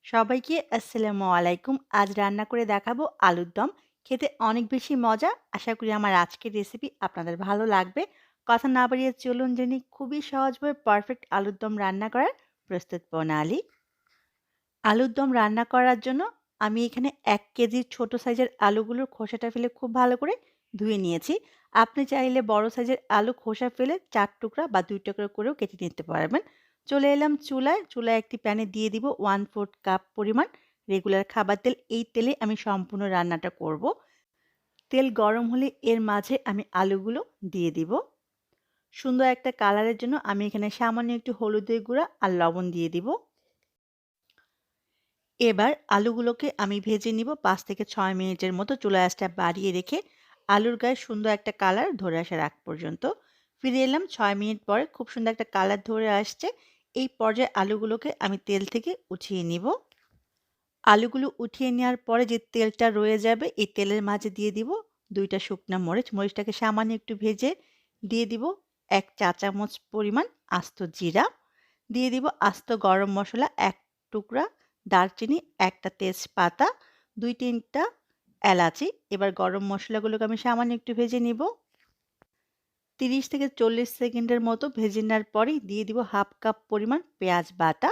সবাইকে আসসালামু আলাইকুম। আজ রান্না করে দেখাবো আলুর দম। খেতে অনেক বেশি মজা। আশা করি আমার আজকের রেসিপি আপনাদের ভালো লাগবে। কথা না বাড়িয়ে চলুন জেনে খুবই সহজভাবে পারফেক্ট আলুর দম রান্না করার প্রস্তুত প্রণালী। আলুর দম রান্না করার জন্য আমি এখানে ১ কেজির ছোট সাইজের আলুগুলোর খোসাটা ফেলে খুব ভালো করে ধুয়ে নিয়েছি। আপনি চাইলে বড় সাইজের আলু খোসা ফেলে ৪ টুকরা বা ২ টুকরা করেও কেটে নিতে পারবেন। চলে এলাম চুলায়। চুলায় একটি প্যানে দিয়ে দিব 1/4 কাপ পরিমাণ রেগুলার খাবার তেল। এই তেলে আমি সম্পূর্ণ রান্নাটা করব। তেল গরম হলে এর মাঝে আমি আলুগুলো দিয়ে দিব। সুন্দর একটা কালারের জন্য আমি এখানে সামান্য একটু হলুদের গুঁড়া আর লবণ দিয়ে দিব। এবার আলুগুলোকে আমি ভেজে নিব ৫ থেকে ৬ মিনিটের মতো চুলা আঁচটা বাড়িয়ে রেখে আলুর গায়ে সুন্দর একটা কালার ধরে আসার আগ পর্যন্ত। ফিরে এলাম ৬ মিনিট পরে খুব সুন্দর একটা কালার ধরে আসছে। এই পর্যায়ে আলুগুলোকে আমি তেল থেকে উঠিয়ে নিব। আলুগুলো উঠিয়ে নেওয়ার পরে যে তেলটা রয়ে যাবে এই তেলের মাঝে দিয়ে দিব ২ টা শুকনা মরিচ। মরিচটাকে সামান্য একটু ভেজে দিয়ে দিব ১ চা চামচ পরিমাণ আস্ত জিরা। দিয়ে দিব আস্ত গরম মসলা ১ টুকরা, দারচিনি, ১ টা তেজপাতা, ২-৩ টা এলাচি। এবার গরম মসলাগুলোকে আমি সামান্য একটু ভেজে নিব। ৩০ থেকে ৪০ সেকেন্ডের মতো ভেজে নেওয়ার পরেই দিয়ে দিব ১/২ কাপ পরিমাণ পেঁয়াজ বাটা।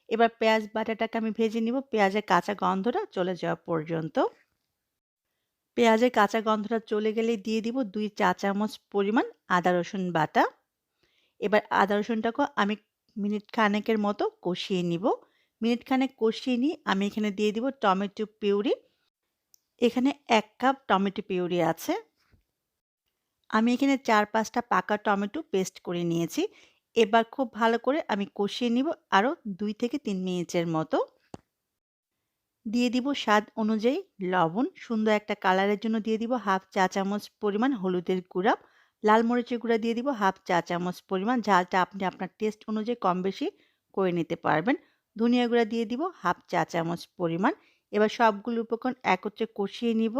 এবার পেঁয়াজ বাটাটাকে আমি ভেজে নিব পেঁয়াজের কাঁচা গন্ধটা চলে যাওয়া পর্যন্ত। পেঁয়াজের কাঁচা গন্ধটা চলে গেলেই দিয়ে দিব ২ চা চামচ পরিমাণ আদা রসুন বাটা। এবার আদা রসুনটাকেও আমি মিনিট খানেকের মতো কষিয়ে নিব। মিনিট খানেক কষিয়ে নিয়ে আমি এখানে দিয়ে দিব টমেটো পিউরি। এখানে ১ কাপ টমেটো পিউরি আছে। আমি এখানে ৪-৫ টা পাকা টমেটো পেস্ট করে নিয়েছি। এবার খুব ভালো করে আমি কষিয়ে নিব আরও ২ থেকে ৩ মিনিটের মতো। দিয়ে দিব স্বাদ অনুযায়ী লবণ। সুন্দর একটা কালারের জন্য দিয়ে দিব ১/২ চা চামচ পরিমাণ হলুদের গুঁড়া। লাল মরিচের গুঁড়া দিয়ে দিব ১/২ চা চামচ পরিমাণ। ঝালটা আপনি আপনার টেস্ট অনুযায়ী কম বেশি করে নিতে পারবেন। ধনিয়া গুঁড়া দিয়ে দিব ১/২ চা চামচ পরিমাণ। এবার সবগুলো উপকরণ একত্রে কষিয়ে নিব।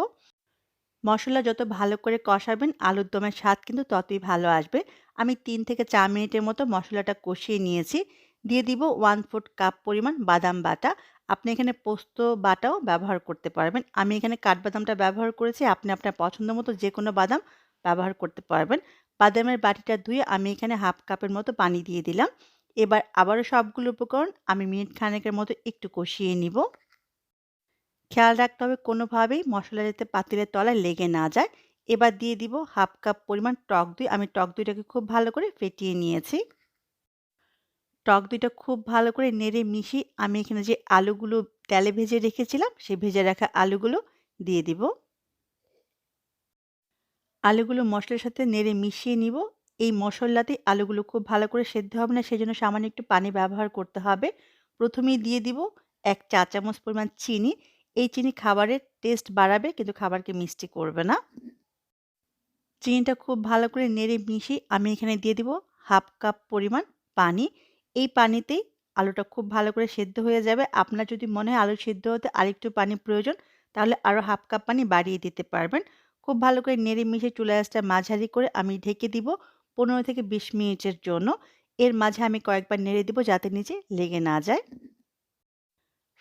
মসলা যত ভালো করে কষাবেন আলুর দমের স্বাদ কিন্তু ততই ভালো আসবে। আমি ৩ থেকে ৪ মিনিটের মতো মসলাটা কষিয়ে নিয়েছি। দিয়ে দিব 1/4 কাপ পরিমাণ বাদাম বাটা। আপনি এখানে পোস্ত বাটাও ব্যবহার করতে পারবেন। আমি এখানে কাঠবাদামটা ব্যবহার করেছি। আপনি আপনার পছন্দ মতো যেকোনো বাদাম ব্যবহার করতে পারবেন। বাদামের বাটিটা ধুয়ে আমি এখানে 1/2 কাপের মতো পানি দিয়ে দিলাম। এবার আবারও সবগুলো উপকরণ আমি মিনিট খানেকের মতো একটু কষিয়ে নিব। খেয়াল রাখতে হবে কোনোভাবেই মসলা যাতে পাতিলের তলায় লেগে না যায়। এবার দিয়ে দিব 1/2 কাপ পরিমাণ টক দই। আমি টক দইটাকে খুব ভালো করে ফেটিয়ে নিয়েছি। টক দইটা খুব ভালো করে নেড়ে মিশিয়ে আমি এখানে যে আলুগুলো তেলে ভেজে রেখেছিলাম, সেই ভেজে রাখা আলুগুলো দিয়ে দিব। আলুগুলো মসলার সাথে নেড়ে মিশিয়ে নিব। এই মসলাতেই আলুগুলো খুব ভালো করে সেদ্ধ হবে না, সেজন্য সামান্য একটু পানি ব্যবহার করতে হবে। প্রথমেই দিয়ে দিব ১ চা চামচ পরিমাণ চিনি। এই চিনি খাবারের টেস্ট বাড়াবে কিন্তু খাবারকে মিষ্টি করবে না। চিনিটা খুব ভালো করে নেড়ে মিশিয়ে আমি এখানে দিয়ে দিব 1/2 কাপ পরিমাণ পানি। এই পানিতেই আলুটা খুব ভালো করে সেদ্ধ হয়ে যাবে। আপনার যদি মনে হয় আলু সেদ্ধ হতে আরেকটু পানি প্রয়োজন, তাহলে আরও 1/2 কাপ পানি বাড়িয়ে দিতে পারবেন। খুব ভালো করে নেড়ে মিশিয়ে চুলা আঁচটা মাঝারি করে আমি ঢেকে দিব ১৫ থেকে ২০ মিনিটের জন্য। এর মাঝে আমি কয়েকবার নেড়ে দিব যাতে নিচে লেগে না যায়।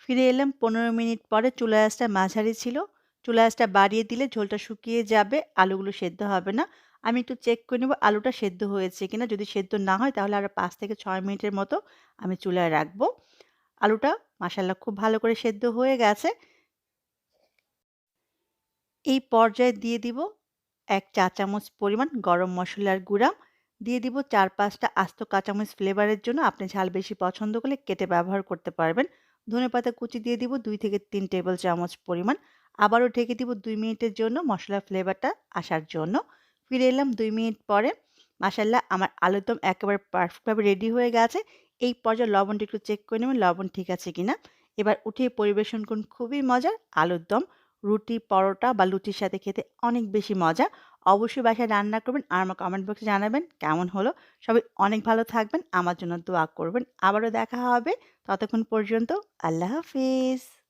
ফিরে এলাম ১৫ মিনিট পরে চুলা আঁচটা মাঝারি ছিল। চুলা আঁচটা বাড়িয়ে দিলে ঝোলটা শুকিয়ে যাবে, আলুগুলো সেদ্ধ হবে না। আমি একটু চেক করে নেব আলুটা সেদ্ধ হয়েছে কিনা। যদি সেদ্ধ না হয় তাহলে আরও ৫ থেকে ৬ মিনিটের মতো আমি চুলায় রাখবো। আলুটা মাশাআল্লাহ খুব ভালো করে সেদ্ধ হয়ে গেছে। এই পর্যায়ে দিয়ে দিব ১ চা চামচ পরিমাণ গরম মসলার গুঁড়া। দিয়ে দিব ৪-৫ টা আস্ত কাঁচামরিচ ফ্লেভারের জন্য। আপনি ঝাল বেশি পছন্দ করলে কেটে ব্যবহার করতে পারবেন। ধনেপাতা কুচি দিয়ে দিব ২ থেকে ৩ টেবিল চামচ পরিমাণ। আবারও ঢেকে দিব ২ মিনিটের জন্য মসলার ফ্লেভারটা আসার জন্য। ফিরে এলাম ২ মিনিট পরে। মাশাআল্লাহ আমার আলুর দম একেবারে পারফেক্টভাবে রেডি হয়ে গেছে। এই পর্যায়ে লবণটা একটু চেক করে নেবেন লবণ ঠিক আছে কিনা। এবার উঠিয়ে পরিবেশন করুন খুবই মজার আলুর দম। রুটি, পরোটা বা লুচির সাথে খেতে অনেক বেশি মজা। অবশ্যই বাসায় রান্না করবেন আর আমার কমেন্ট বক্সে জানাবেন কেমন হলো। সবাই অনেক ভালো থাকবেন, আমার জন্য দোয়া করবেন। আবারও দেখা হবে। ততক্ষণ পর্যন্ত আল্লাহ হাফিজ।